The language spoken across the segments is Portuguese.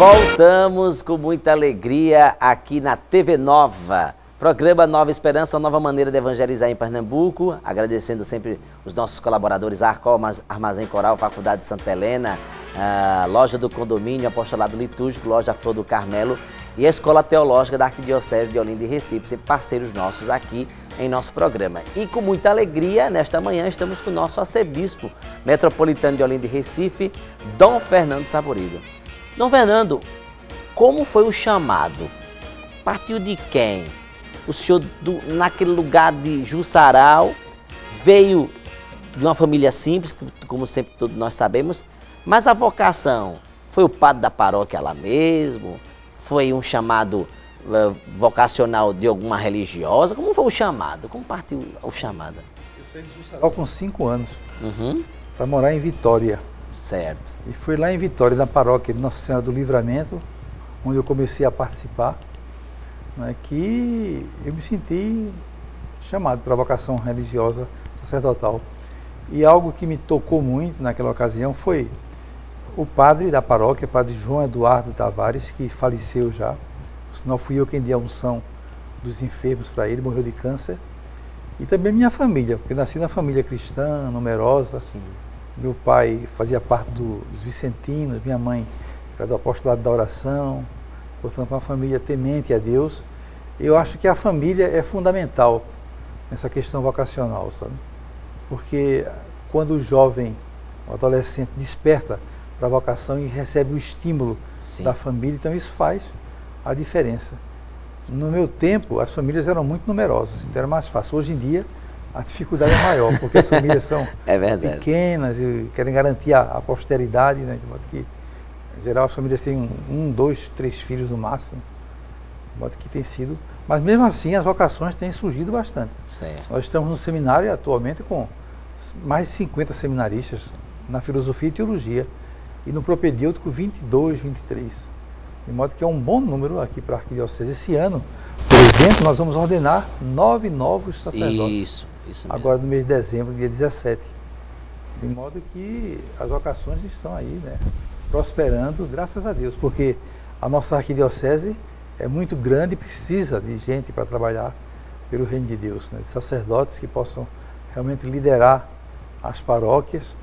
Voltamos com muita alegria aqui na TV Nova. Programa Nova Esperança, uma nova maneira de evangelizar em Pernambuco. Agradecendo sempre os nossos colaboradores, a Arcol Armazém Coral, Faculdade de Santa Helena, a Loja do Condomínio, Apostolado Litúrgico, Loja Flor do Carmelo e a Escola Teológica da Arquidiocese de Olinda e Recife, sempre parceiros nossos aqui em nosso programa. E com muita alegria, nesta manhã, estamos com o nosso arcebispo metropolitano de Olinda e Recife, Dom Fernando Saburido. Dom Fernando, como foi o chamado? Partiu de quem? O senhor, naquele lugar de Jussaral, veio de uma família simples, como sempre todos nós sabemos, mas a vocação foi o padre da paróquia lá mesmo? Foi um chamado vocacional de alguma religiosa? Como foi o chamado? Como partiu o chamado? Eu saí de Jussaral com 5 anos, para morar em Vitória. Certo. E fui lá em Vitória, na paróquia de Nossa Senhora do Livramento, onde eu comecei a participar, né, que eu me senti chamado para a vocação religiosa sacerdotal. E algo que me tocou muito naquela ocasião foi o padre da paróquia, padre João Eduardo Tavares, que faleceu já. Senão fui eu quem dei a unção dos enfermos para ele, morreu de câncer. E também minha família, porque eu nasci na família cristã, numerosa. Sim. Meu pai fazia parte dos vicentinos, minha mãe era do apostolado da oração, portanto uma família temente a Deus. Eu acho que a família é fundamental nessa questão vocacional, sabe? Porque quando o jovem, o adolescente desperta para a vocação e recebe o estímulo da família, então isso faz a diferença. No meu tempo, as famílias eram muito numerosas, então era mais fácil. Hoje em dia, a dificuldade é maior, porque as famílias são pequenas e querem garantir a posteridade, né? De modo que, em geral, as famílias têm 1, 2, 3 filhos no máximo, de modo que tem sido. Mas mesmo assim, as vocações têm surgido bastante. Certo. Nós estamos no seminário atualmente com mais de 50 seminaristas na filosofia e teologia, e no propedêutico 22, 23. De modo que é um bom número aqui para a Arquidiocese. Esse ano, por exemplo, nós vamos ordenar 9 novos sacerdotes. Isso mesmo. Agora no mês de dezembro, dia 17. De modo que as vocações estão aí, né, prosperando, graças a Deus, porque a nossa Arquidiocese é muito grande e precisa de gente para trabalhar pelo reino de Deus, né, de sacerdotes que possam realmente liderar as paróquias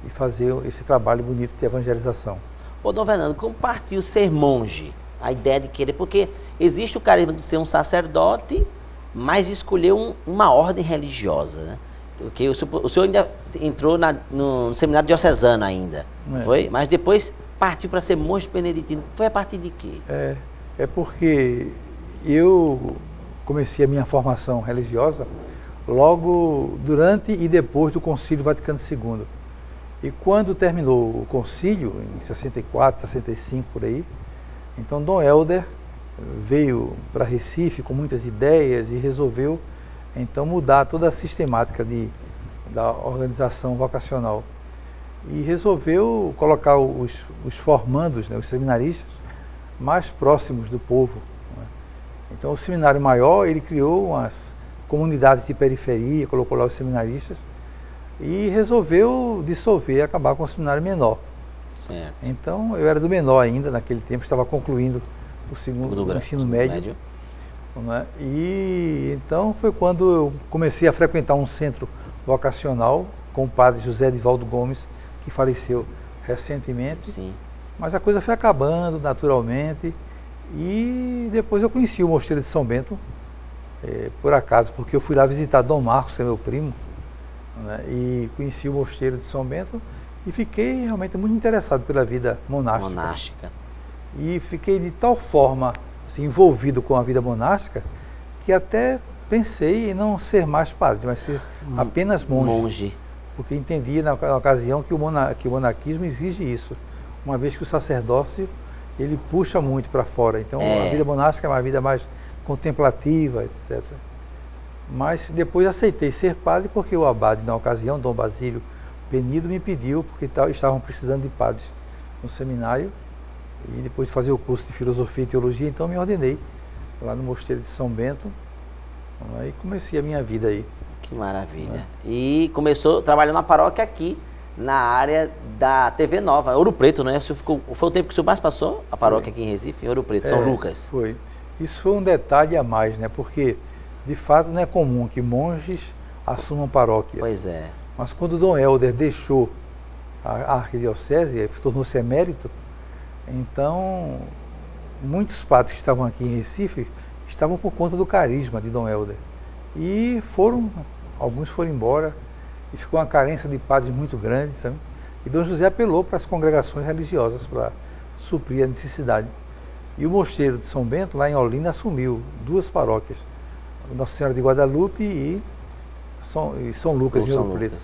e fazer esse trabalho bonito de evangelização. Ô, Dom Fernando, como partiu ser monge? A ideia de querer, porque existe o carisma de ser um sacerdote, mas escolheu uma ordem religiosa, né? Porque o senhor ainda entrou no seminário diocesano ainda, foi? Mas depois partiu para ser monge beneditino. Foi a partir de quê? É porque eu comecei a minha formação religiosa logo durante e depois do Concílio Vaticano II. E quando terminou o concílio, em 64, 65, por aí, então Dom Helder veio para Recife com muitas ideias e resolveu, então, mudar toda a sistemática da organização vocacional. E resolveu colocar os formandos, né, os seminaristas, mais próximos do povo, né? Então, o seminário maior, ele criou umas comunidades de periferia, colocou lá os seminaristas, e resolveu dissolver e acabar com o seminário menor. Certo. Então, eu era do menor ainda, naquele tempo, estava concluindo o ensino médio. Né? E então foi quando eu comecei a frequentar um centro vocacional com o padre José Edivaldo Gomes, que faleceu recentemente. Sim. Mas a coisa foi acabando naturalmente, e depois eu conheci o Mosteiro de São Bento, por acaso, porque eu fui lá visitar Dom Marcos, que é meu primo, né? E conheci o Mosteiro de São Bento e fiquei realmente muito interessado pela vida monástica. E fiquei de tal forma assim, envolvido com a vida monástica que até pensei em não ser mais padre, mas ser apenas monge. Porque entendi na ocasião que o monaquismo exige isso, uma vez que o sacerdócio ele puxa muito para fora. Então a vida monástica é uma vida mais contemplativa, etc. Mas depois aceitei ser padre porque o abade, na ocasião, Dom Basílio Penido, me pediu, porque estavam precisando de padres no seminário, e depois de fazer o curso de filosofia e teologia, então me ordenei lá no Mosteiro de São Bento, e comecei a minha vida aí. Que maravilha. E começou trabalhando na paróquia aqui, na área da TV Nova, Ouro Preto, né? Foi o tempo que o senhor mais passou a paróquia aqui em Recife, em Ouro Preto, São Lucas. Foi. Isso foi um detalhe a mais, né? Porque, de fato, não é comum que monges assumam paróquias. Pois é. Mas quando Dom Helder deixou a arquidiocese, tornou-se emérito, então muitos padres que estavam aqui em Recife estavam por conta do carisma de Dom Helder. E alguns foram embora, e ficou uma carência de padres muito grande, sabe? E Dom José apelou para as congregações religiosas para suprir a necessidade. E o Mosteiro de São Bento, lá em Olinda, assumiu 2 paróquias, Nossa Senhora de Guadalupe e São Lucas, em Ouro Preto.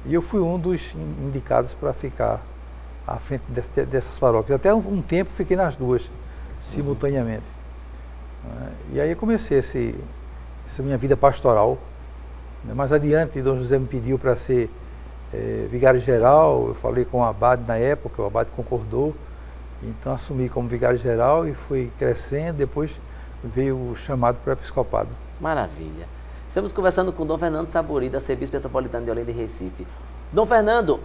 E eu fui um dos indicados para ficar à frente dessas paróquias. Até um tempo fiquei nas 2, simultaneamente. E aí eu comecei essa minha vida pastoral. Mais adiante, Dom José me pediu para ser vigário-geral. Eu falei com o abade na época, o abade concordou. Então assumi como vigário-geral e fui crescendo. Depois veio o chamado para o episcopado. Maravilha. Estamos conversando com Dom Fernando Saburi, da Arcebispo Metropolitano de Olinda e Recife. Dom Fernando,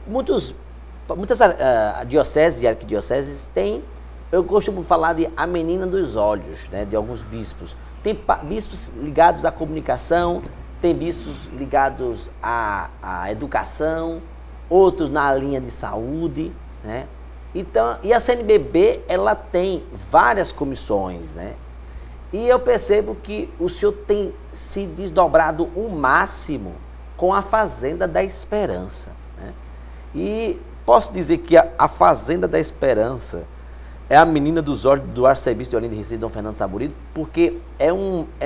muitas dioceses e arquidioceses têm, eu costumo falar de a menina dos olhos, né, de alguns bispos. Tem bispos ligados à comunicação, tem bispos ligados à educação, outros na linha de saúde, né? Então, e a CNBB, ela tem várias comissões, né? E eu percebo que o senhor tem se desdobrado o máximo com a Fazenda da Esperança, né? E posso dizer que a Fazenda da Esperança é a menina dos olhos do arcebispo de Olinda e Recife, Dom Fernando Saburi, porque é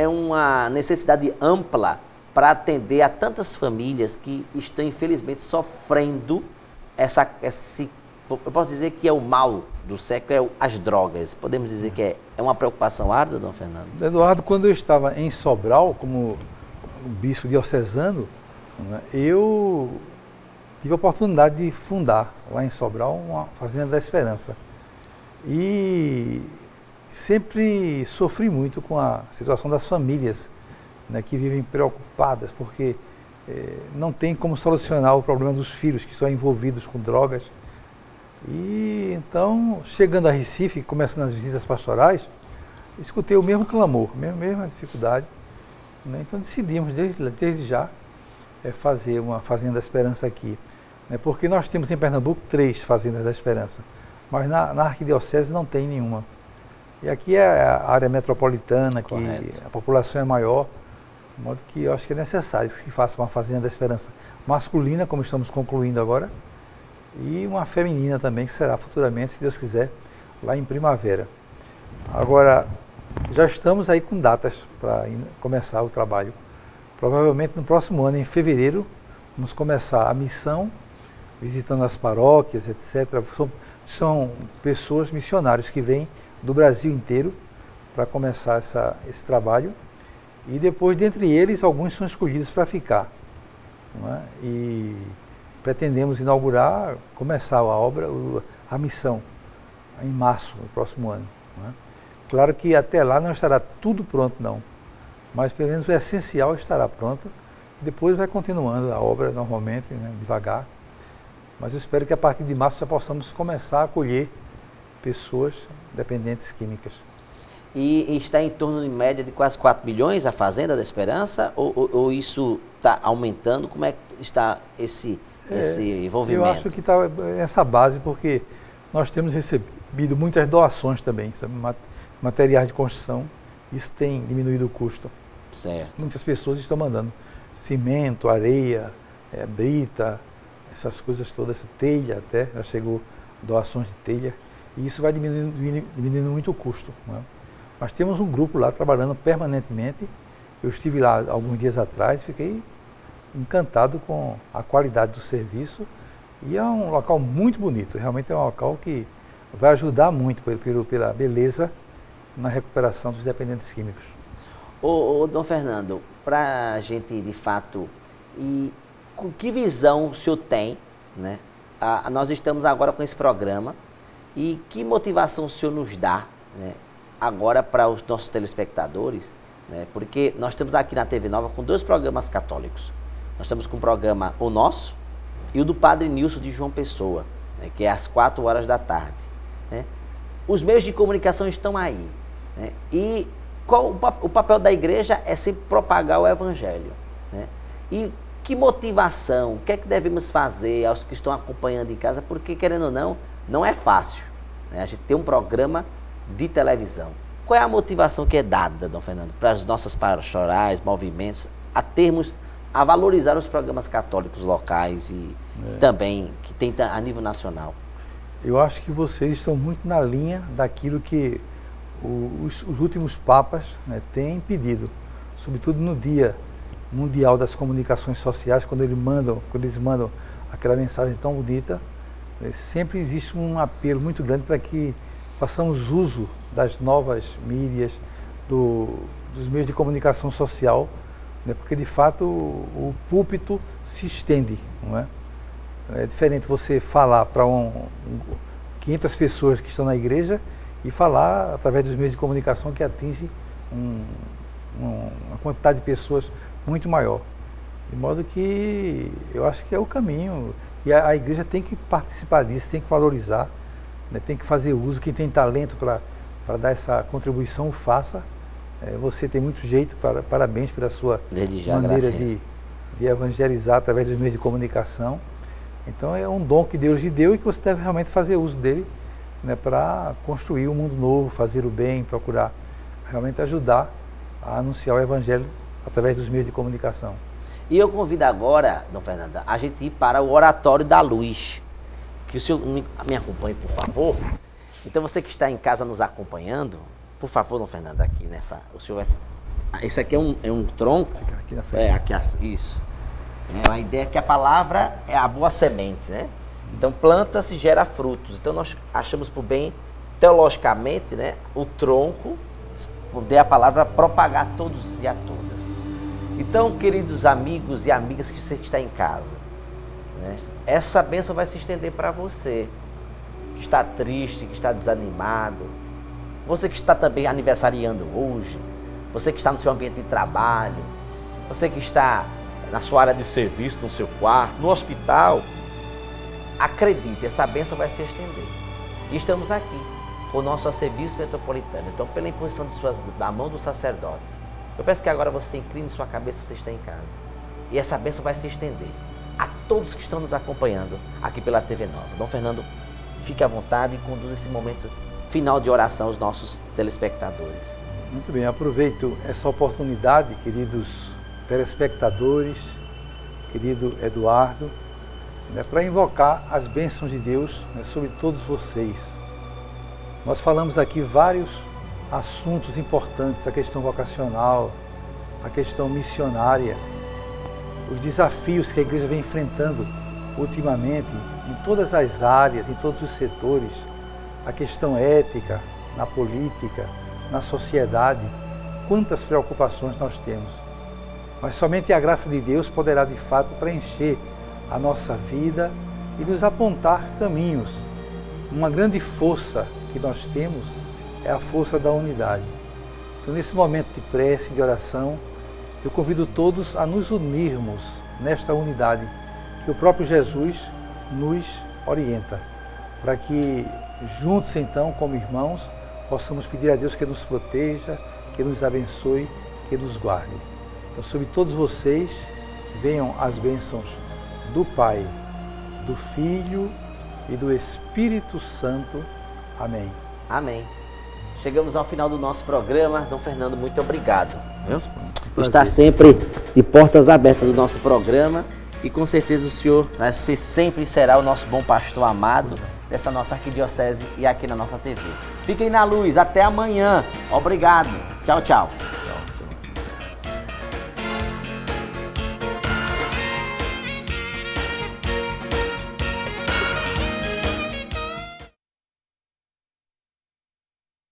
uma necessidade ampla para atender a tantas famílias que estão, infelizmente, sofrendo eu posso dizer que é o mal do século, as drogas. Podemos dizer que é uma preocupação árdua, Dom Fernando? Eduardo, quando eu estava em Sobral, como bispo diocesano, eu tive a oportunidade de fundar lá em Sobral uma Fazenda da Esperança. E sempre sofri muito com a situação das famílias, né, que vivem preocupadas, porque não tem como solucionar o problema dos filhos que estão envolvidos com drogas. E então, chegando a Recife, começando as visitas pastorais, escutei o mesmo clamor, a mesma dificuldade, né? Então decidimos desde já fazer uma Fazenda da Esperança aqui, né? Porque nós temos em Pernambuco 3 Fazendas da Esperança, mas na arquidiocese não tem nenhuma. E aqui é a área metropolitana, que a população é maior, de modo que eu acho que é necessário que faça uma Fazenda da Esperança masculina, como estamos concluindo agora, e uma feminina também, que será futuramente, se Deus quiser, lá em primavera. Agora, já estamos aí com datas para começar o trabalho. Provavelmente no próximo ano, em fevereiro, vamos começar a missão, visitando as paróquias, etc. São pessoas, missionários, que vêm do Brasil inteiro para começar esse trabalho. E depois, dentre eles, alguns são escolhidos para ficar, não é? E pretendemos começar a obra, a missão, em março do próximo ano, não é? Claro que até lá não estará tudo pronto, não, mas pelo menos o essencial estará pronto. Depois vai continuando a obra normalmente, né, devagar. Mas eu espero que a partir de março já possamos começar a acolher pessoas dependentes químicas. E está em torno, em média, de quase 4 milhões a Fazenda da Esperança? Ou isso está aumentando? Como é que está esse envolvimento? Eu acho que está nessa base, porque nós temos recebido muitas doações também, sabe? Materiais de construção. Isso tem diminuído o custo. Certo. Muitas pessoas estão mandando cimento, areia, brita, essas coisas todas, telha até, já chegou doações de telha, e isso vai diminuindo muito o custo, não é? Mas temos um grupo lá trabalhando permanentemente. Eu estive lá alguns dias atrás e fiquei encantado com a qualidade do serviço, e é um local muito bonito, realmente é um local que vai ajudar muito pela beleza na recuperação dos dependentes químicos. Ô Dom Fernando, para a gente de fato, com que visão o senhor tem, né? Nós estamos agora com esse programa, e que motivação o senhor nos dá, né, agora para os nossos telespectadores, né? Porque nós estamos aqui na TV Nova com 2 programas católicos. Nós estamos com o programa O Nosso e o do Padre Nilson de João Pessoa, né, que é às 4 horas da tarde. Né? Os meios de comunicação estão aí. Né? E qual o papel da igreja é sempre propagar o evangelho. Né? E que motivação, o que é que devemos fazer aos que estão acompanhando em casa? Porque, querendo ou não, não é fácil, né? A gente tem um programa de televisão. Qual é a motivação que é dada, Dom Fernando, para as nossas pastorais, movimentos, a valorizar os programas católicos locais e também que tem a nível nacional? Eu acho que vocês estão muito na linha daquilo que os últimos papas, né, têm pedido, sobretudo no Dia Mundial das Comunicações Sociais, quando eles mandam aquela mensagem tão bonita, sempre existe um apelo muito grande para que façamos uso das novas mídias, dos meios de comunicação social, né, porque de fato o púlpito se estende, não é? É diferente você falar para 500 pessoas que estão na igreja e falar através dos meios de comunicação que atinge uma quantidade de pessoas muito maior. De modo que eu acho que é o caminho. E a igreja tem que participar disso, tem que valorizar, né, tem que fazer uso. Quem tem talento para dar essa contribuição, faça. Você tem muito jeito, parabéns pela sua maneira de evangelizar através dos meios de comunicação. Então é um dom que Deus lhe deu e que você deve realmente fazer uso dele, né, para construir um mundo novo, fazer o bem, procurar realmente ajudar a anunciar o evangelho através dos meios de comunicação. E eu convido agora, Dom Fernando, a gente ir para o Oratório da Luz. Que o senhor me acompanhe, por favor. Então você que está em casa nos acompanhando, por favor, Dom Fernando, aqui nessa... O senhor vai... Esse aqui é um tronco. Fica aqui na frente. Isso. A ideia é que a palavra é a boa semente, né? Então planta-se, gera frutos. Então nós achamos por bem, teologicamente, né, o tronco, poder a palavra propagar a todos e a todas. Então, queridos amigos e amigas que você está em casa, né, essa bênção vai se estender para você, que está triste, que está desanimado, você que está também aniversariando hoje, você que está no seu ambiente de trabalho, você que está na sua área de serviço, no seu quarto, no hospital. Acredite, essa bênção vai se estender. E estamos aqui com o nosso arcebispo metropolitano. Então, pela imposição da mão do sacerdote, eu peço que agora você incline sua cabeça, você está em casa. E essa bênção vai se estender a todos que estão nos acompanhando aqui pela TV Nova. Dom Fernando, fique à vontade e conduza esse momento final de oração aos nossos telespectadores. Muito bem, aproveito essa oportunidade, queridos telespectadores, querido Eduardo, né, para invocar as bênçãos de Deus, né, sobre todos vocês. Nós falamos aqui vários assuntos importantes, a questão vocacional, a questão missionária, os desafios que a igreja vem enfrentando ultimamente em todas as áreas, em todos os setores, a questão ética, na política, na sociedade, quantas preocupações nós temos. Mas somente a graça de Deus poderá de fato preencher a nossa vida e nos apontar caminhos. Uma grande força que nós temos é a força da unidade. Então, nesse momento de prece, de oração, eu convido todos a nos unirmos nesta unidade que o próprio Jesus nos orienta, para que juntos então, como irmãos, possamos pedir a Deus que nos proteja, que nos abençoe, que nos guarde. Então, sobre todos vocês, venham as bênçãos do Pai, do Filho e do Espírito Santo. Amém. Amém. Chegamos ao final do nosso programa. Dom Fernando, muito obrigado. Por estar sempre de portas abertas do nosso programa. E com certeza o senhor vai ser, sempre será o nosso bom pastor amado dessa nossa arquidiocese e aqui na nossa TV. Fiquem na luz. Até amanhã. Obrigado. Tchau, tchau.